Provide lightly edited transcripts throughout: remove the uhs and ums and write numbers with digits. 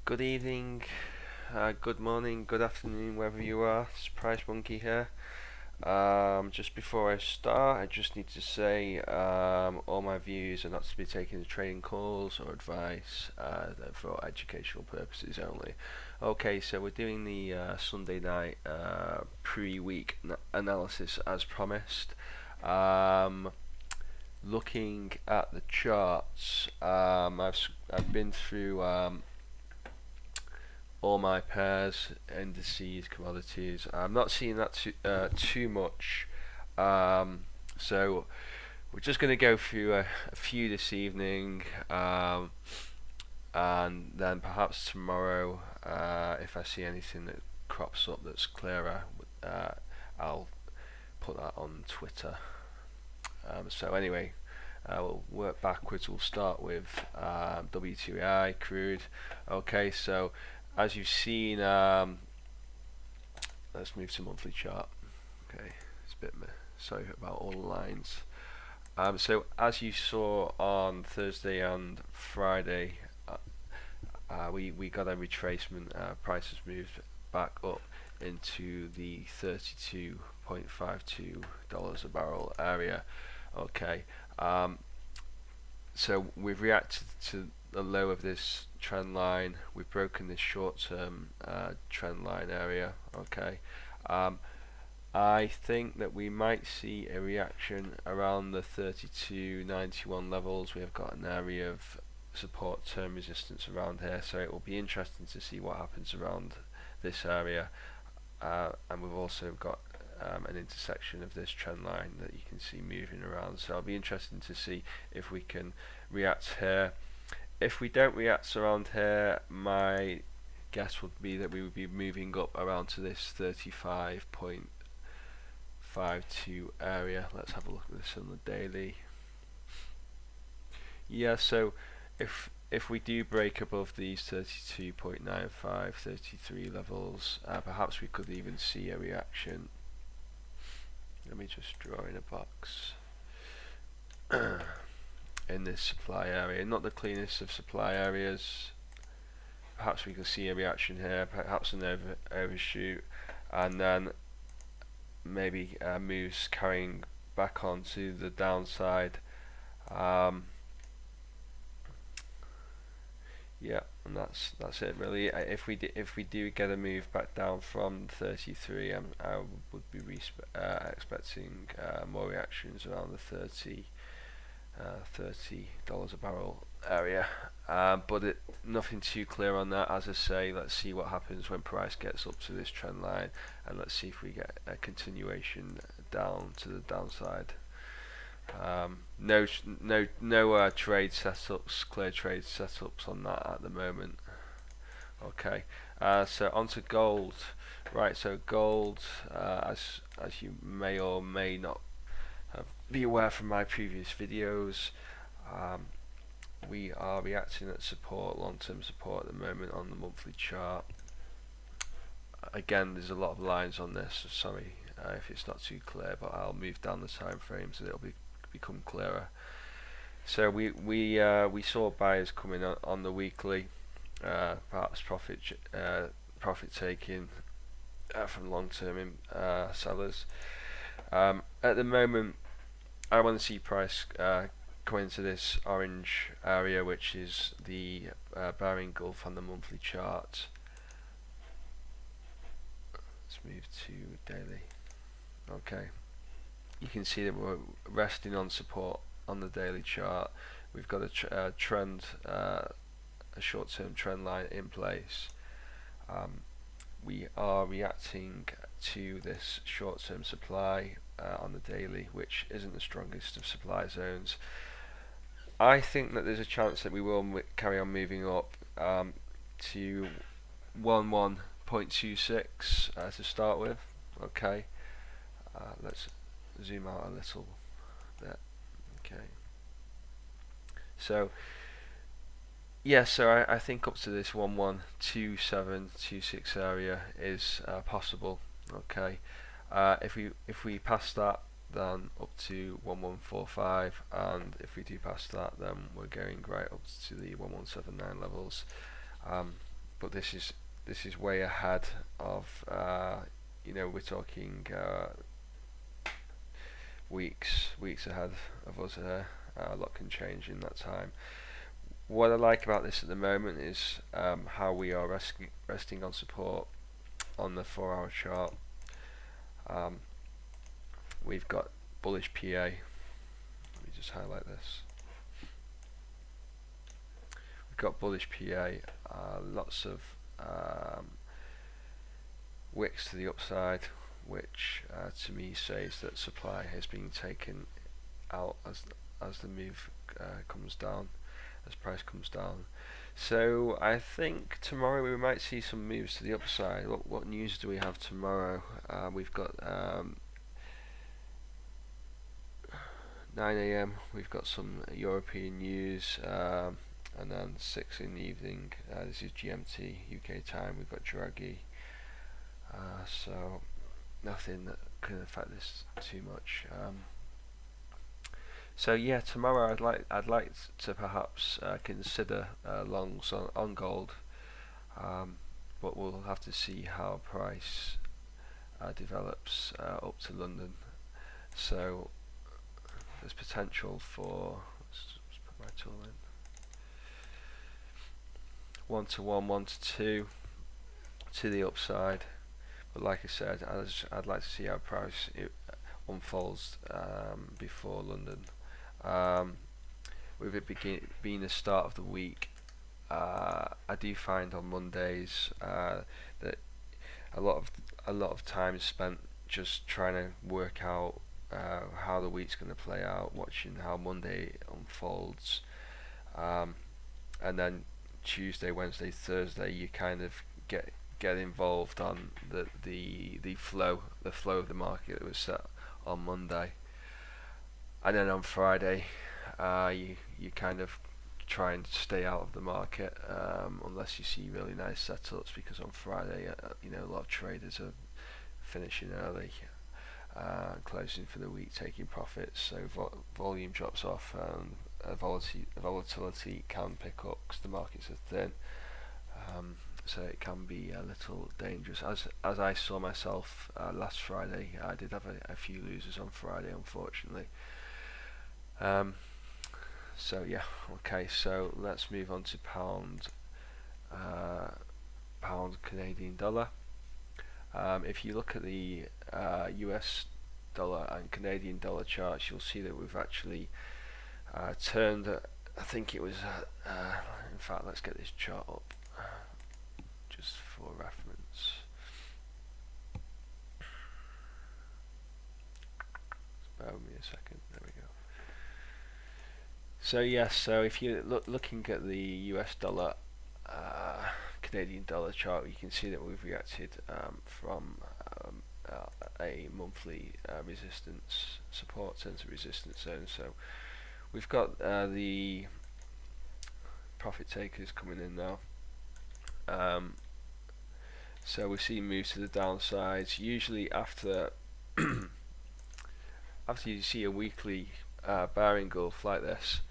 Good evening, good morning, good afternoon, wherever you are. It's Price Monkey here. Just before I start, I just need to say all my views are not to be taken as trading calls or advice. They're for educational purposes only. Okay, so we're doing the Sunday night pre-week analysis as promised. Looking at the charts, I've been through all my pairs, indices, commodities. I'm not seeing that too much, so we're just going to go through a few this evening, and then perhaps tomorrow, if I see anything that crops up that's clearer, I'll put that on Twitter. So anyway, we'll work backwards. We'll start with WTI, crude. Okay, so as you've seen, let's move to monthly chart. Okay, it's a bit sorry about all the lines. So as you saw on Thursday and Friday, we got a retracement. Prices moved back up into the $32.52 a barrel area. Okay, so we've reacted to the low of this trend line. We've broken this short-term trend line area. Okay, I think that we might see a reaction around the 32.91 levels. We have got an area of support term resistance around here, so it will be interesting to see what happens around this area, and we've also got an intersection of this trend line that you can see moving around, so it'll be interesting to see if we can react here. If we don't react around here, my guess would be that we would be moving up around to this 35.52 area. Let's have a look at this on the daily. Yeah, so if we do break above these 32.95, 33 levels, perhaps we could even see a reaction. Let me just draw in a box in this supply area, not the cleanest of supply areas. Perhaps we can see a reaction here, perhaps an overshoot, and then maybe moves carrying back onto the downside. Yeah, and that's it really. If we do get a move back down from 33, I would be expecting more reactions around the $30 a barrel area, but nothing too clear on that. As I say, let's see what happens when price gets up to this trend line, and let's see if we get a continuation down to the downside. No trade setups, clear trade setups on that at the moment. Okay, so onto gold. Right, so gold, as you may or may not be aware from my previous videos, we are reacting at support, long-term support at the moment on the monthly chart. Again, there's a lot of lines on this, so sorry if it's not too clear, but I'll move down the time frames and it'll become clearer. So we saw buyers coming on the weekly, perhaps profit taking from long-term sellers. At the moment, I want to see price go into this orange area, which is the bearing gulf on the monthly chart. Let's move to daily. Okay, you can see that we're resting on support on the daily chart. We've got a trend, a short-term trend line in place. We are reacting to this short-term supply on the daily, which isn't the strongest of supply zones. I think that there's a chance that we will carry on moving up to 11.26 to start with. Okay, let's zoom out a little bit. Okay, so yeah, so I think up to this 112726 area is possible. Okay, if we pass that, then up to 1145, and if we do pass that, then we're going right up to the 1179 levels. but this is way ahead of you know, we're talking weeks ahead of us here. A lot can change in that time. What I like about this at the moment is how we are resting on support on the 4-hour chart. We've got bullish PA. Let me just highlight this. We've got bullish PA, lots of wicks to the upside, which to me says that supply has been taken out as the move comes down, as price comes down. So I think tomorrow we might see some moves to the upside. What news do we have tomorrow? We've got 9 AM. We've got some European news, and then 6 in the evening. This is GMT UK time. We've got Draghi. So nothing that can affect this too much. So yeah, tomorrow I'd like to perhaps consider longs on gold, but we'll have to see how price develops up to London. So there's potential for, let's put my tool in, 1 to 1, 1 to 2 to the upside. But like I said, I'd like to see how price unfolds before London. With it being the start of the week, I do find on Mondays that a lot of time is spent just trying to work out how the week's going to play out, watching how Monday unfolds, and then Tuesday, Wednesday, Thursday, you kind of get involved on the flow of the market that was set on Monday, and then on Friday you kind of try and stay out of the market unless you see really nice setups, because on Friday you know, a lot of traders are finishing early, closing for the week, taking profits, so volume drops off, and volatility can pick up because the markets are thin. So it can be a little dangerous, as I saw myself last Friday. I did have a few losers on Friday, unfortunately. So yeah, okay, so let's move on to pound Canadian dollar. If you look at the US dollar and Canadian dollar charts, you'll see that we've actually turned, I think it was in fact, let's get this chart up just for reference. Bear with me a second. There we go. So yes, so if you're looking at the US dollar Canadian dollar chart, you can see that we've reacted from a monthly resistance support zone to resistance zone. So we've got the profit takers coming in now. So we see moves to the downsides. Usually after after you see a weekly bear engulf like this,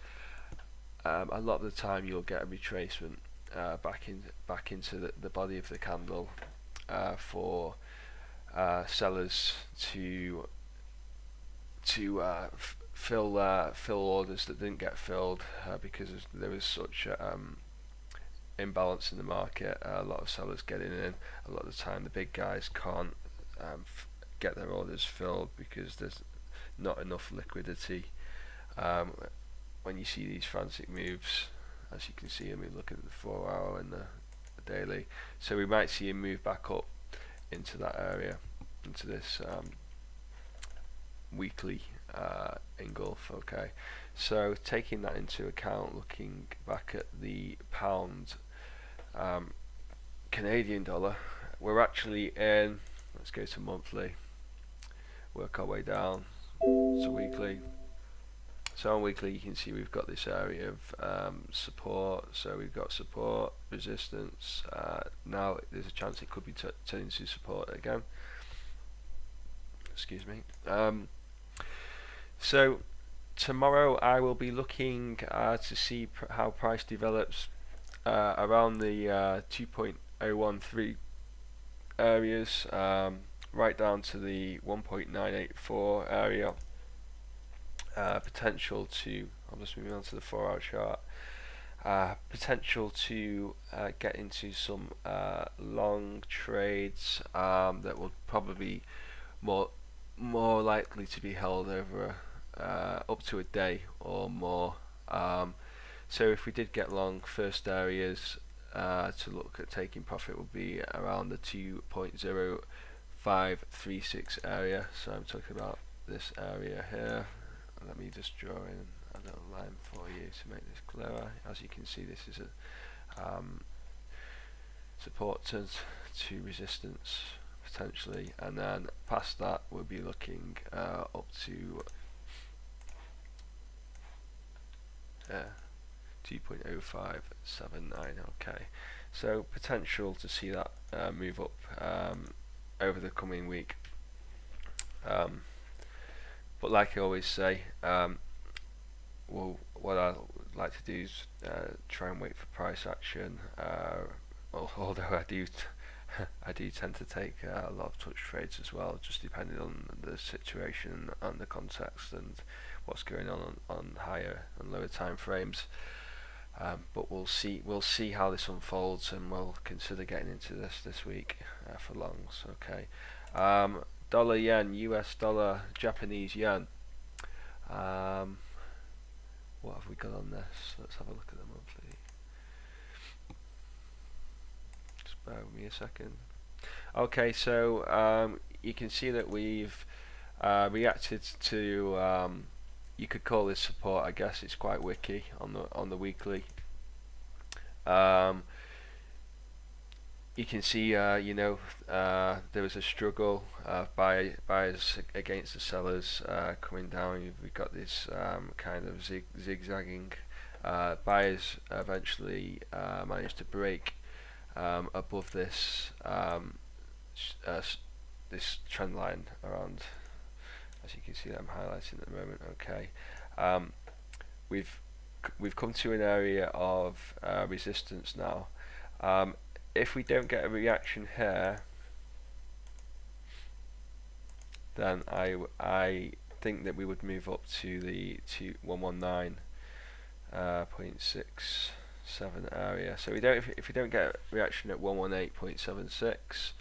a lot of the time you'll get a retracement back into the body of the candle for sellers to fill orders that didn't get filled because there was such imbalance in the market. A lot of sellers getting in. A lot of the time the big guys can't get their orders filled because there's not enough liquidity. When you see these frantic moves, as you can see, I mean, look at the 4-hour and the daily. So we might see a move back up into that area, into this weekly engulf. Okay, so taking that into account, looking back at the pound Canadian dollar, we're actually in, let's go to monthly, work our way down to weekly. So on weekly you can see we've got this area of support, so we've got support, resistance, now there's a chance it could be turning to support again, excuse me. So tomorrow I will be looking to see how price develops around the 013 areas, right down to the 1.984 area. Potential to, I'm just moving on to the 4-hour chart. Potential to get into some long trades that will probably more likely to be held over up to a day or more. So if we did get long, first areas to look at taking profit would be around the 2.0536 area. So I'm talking about this area here. Let me just draw in a little line for you to make this clearer. As you can see, this is a support turns to resistance potentially, and then past that we'll be looking up to 2.0579. okay, so potential to see that move up over the coming week, but like I always say, well, what I like to do is try and wait for price action, although I do I do tend to take a lot of touch trades as well, just depending on the situation and the context and what's going on higher and lower time frames. But we'll see how this unfolds, and we'll consider getting into this week for longs. Okay, dollar yen, US dollar, Japanese yen. What have we got on this? Let's have a look at the monthly. Just bear with me a second. Okay, so you can see that we've reacted to, you could call this support. I guess it's quite wicky on the weekly. You can see, there was a struggle of buyers against the sellers coming down. We've got this kind of zigzagging. Buyers eventually managed to break above this this trend line around, as you can see that I'm highlighting at the moment. Okay, we've come to an area of resistance now. If we don't get a reaction here, then I think that we would move up to the 119.67 area. So if we don't get a reaction at 118.76,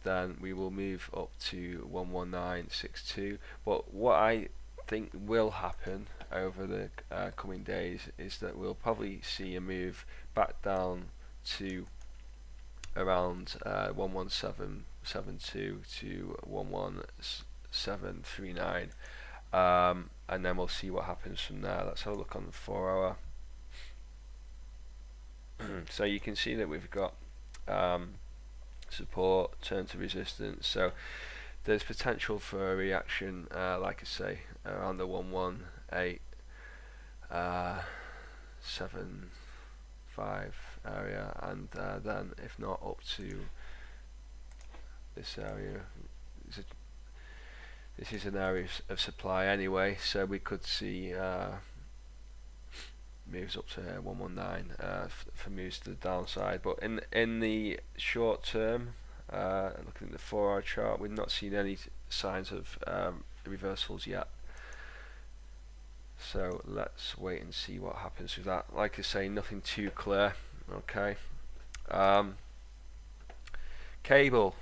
then we will move up to 119.62. But what I think will happen over the coming days is that we'll probably see a move back down to around 117.72 to 11739, and then we'll see what happens from there. Let's have a look on the 4-hour. So you can see that we've got support, turn to resistance, so there's potential for a reaction, like I say, around the 118.75 area, and then if not up to this area. This is an area of supply anyway, so we could see moves up to 119 for moves to the downside. But in the short term, looking at the 4-hour chart, we've not seen any signs of reversals yet. So let's wait and see what happens with that. Like I say, nothing too clear. Okay. Cable,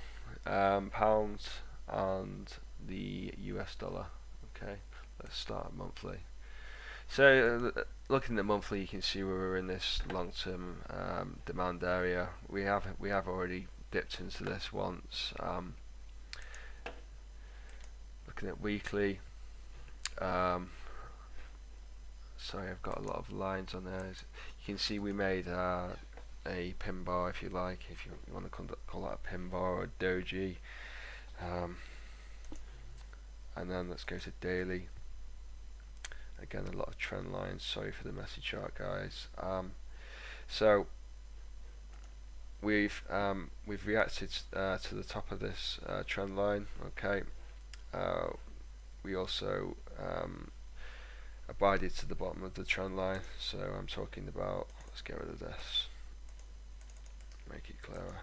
pounds, and the US dollar. Okay, let's start monthly. So looking at monthly, you can see we're in this long-term demand area. We have already dipped into this once. Looking at weekly, sorry, I've got a lot of lines on there. You can see we made a pin bar, if you like, if you want to call that a pin bar or a doji. And then let's go to daily. Again, a lot of trend lines. Sorry for the messy chart, guys. So we've reacted to the top of this trend line. Okay. We also abided to the bottom of the trend line. So I'm talking about. Let's get rid of this. make it clearer.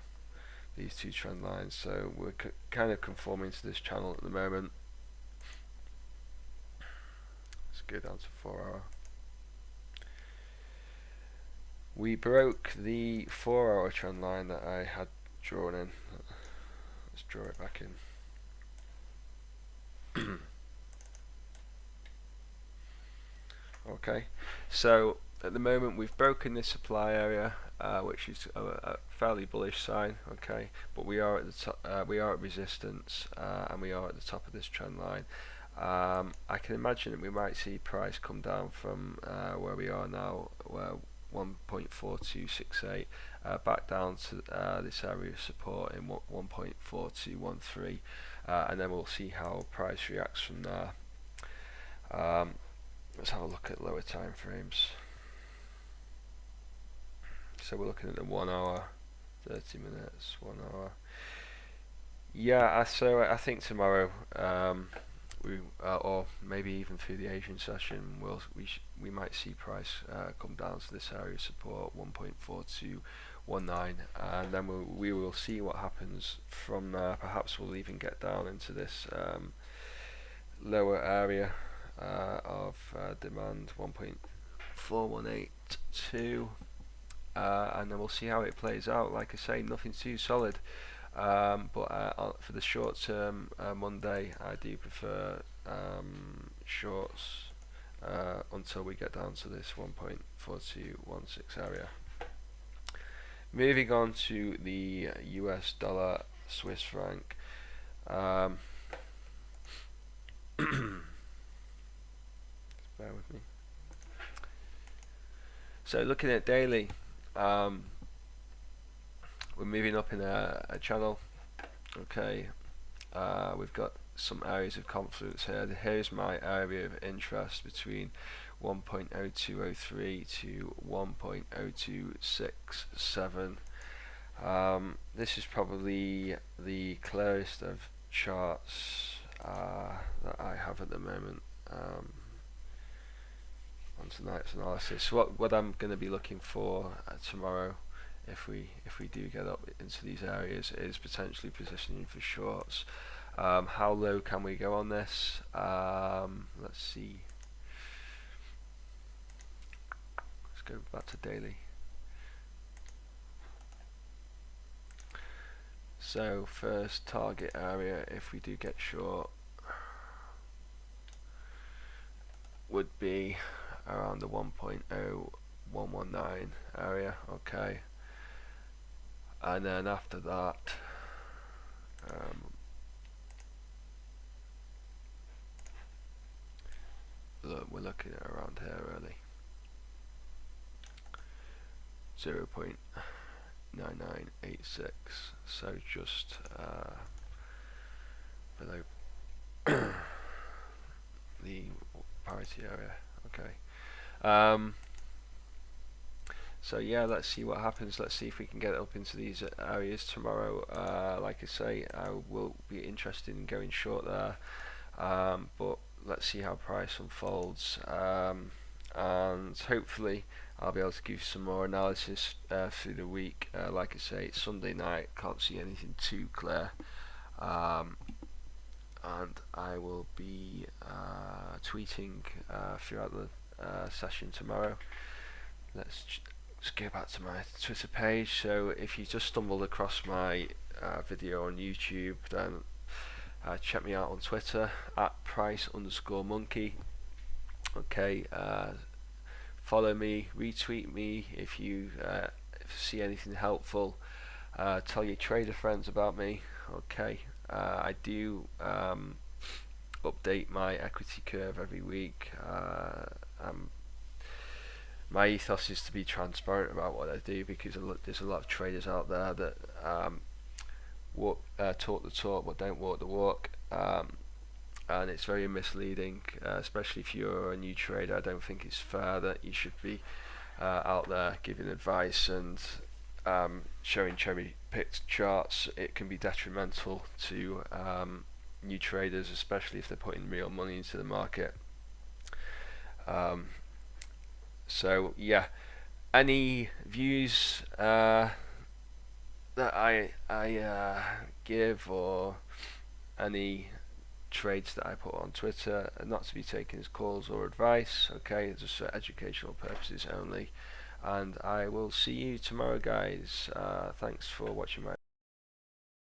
These two trend lines, so we're kind of conforming to this channel at the moment. Let's go down to 4 hour. We broke the 4 hour trend line that I had drawn in. Let's draw it back in. Okay, so at the moment we've broken this supply area, which is a fairly bullish sign. Okay, but we are at the top. We are at resistance, and we are at the top of this trend line. I can imagine that we might see price come down from where we are now, where 1.4268, back down to this area of support in 1.4213, and then we'll see how price reacts from there. Let's have a look at lower time frames. So we're looking at the 1 hour, 30 minutes, 1 hour. Yeah, so I think tomorrow, or maybe even through the Asian session, we might see price come down to this area of support 1.4219, and then we will see what happens from there. Perhaps we'll even get down into this lower area of demand 1.4182, and then we'll see how it plays out. Like I say, nothing too solid, but for the short term, Monday, I do prefer shorts until we get down to this 1.4216 area. Moving on to the US dollar Swiss franc. Bear with me. So looking at daily, we're moving up in a channel. Okay, we've got some areas of confluence here. Here's my area of interest between 1.0203 to 1.0267. This is probably the clearest of charts that I have at the moment. On tonight's analysis, what I'm going to be looking for tomorrow, if we do get up into these areas, is potentially positioning for shorts. How low can we go on this? Let's see. Let's go back to daily. So first target area, if we do get short, would be around the 1.0119 area. Okay, and then after that, look, we're looking at around here really, 0.9986, so just below the parity area. Okay, so yeah, let's see what happens. Let's see if we can get up into these areas tomorrow. Like I say, I will be interested in going short there, but let's see how price unfolds, and hopefully I'll be able to give some more analysis through the week. Like I say, it's Sunday night, can't see anything too clear, and I will be tweeting throughout the session tomorrow. Let's go back to my Twitter page. So if you just stumbled across my video on YouTube, then check me out on Twitter at @price_monkey. Okay, follow me, retweet me if you see anything helpful. Tell your trader friends about me. Okay, I do update my equity curve every week. My ethos is to be transparent about what I do, because there's a lot of traders out there that talk the talk but don't walk the walk, and it's very misleading, especially if you're a new trader. I don't think it's fair that you should be out there giving advice and showing cherry-picked charts. It can be detrimental to new traders, especially if they're putting real money into the market. So yeah, any views I give, or any trades that I put on Twitter, are not to be taken as calls or advice. Okay, it's just for educational purposes only. And I will see you tomorrow, guys. Thanks for watching my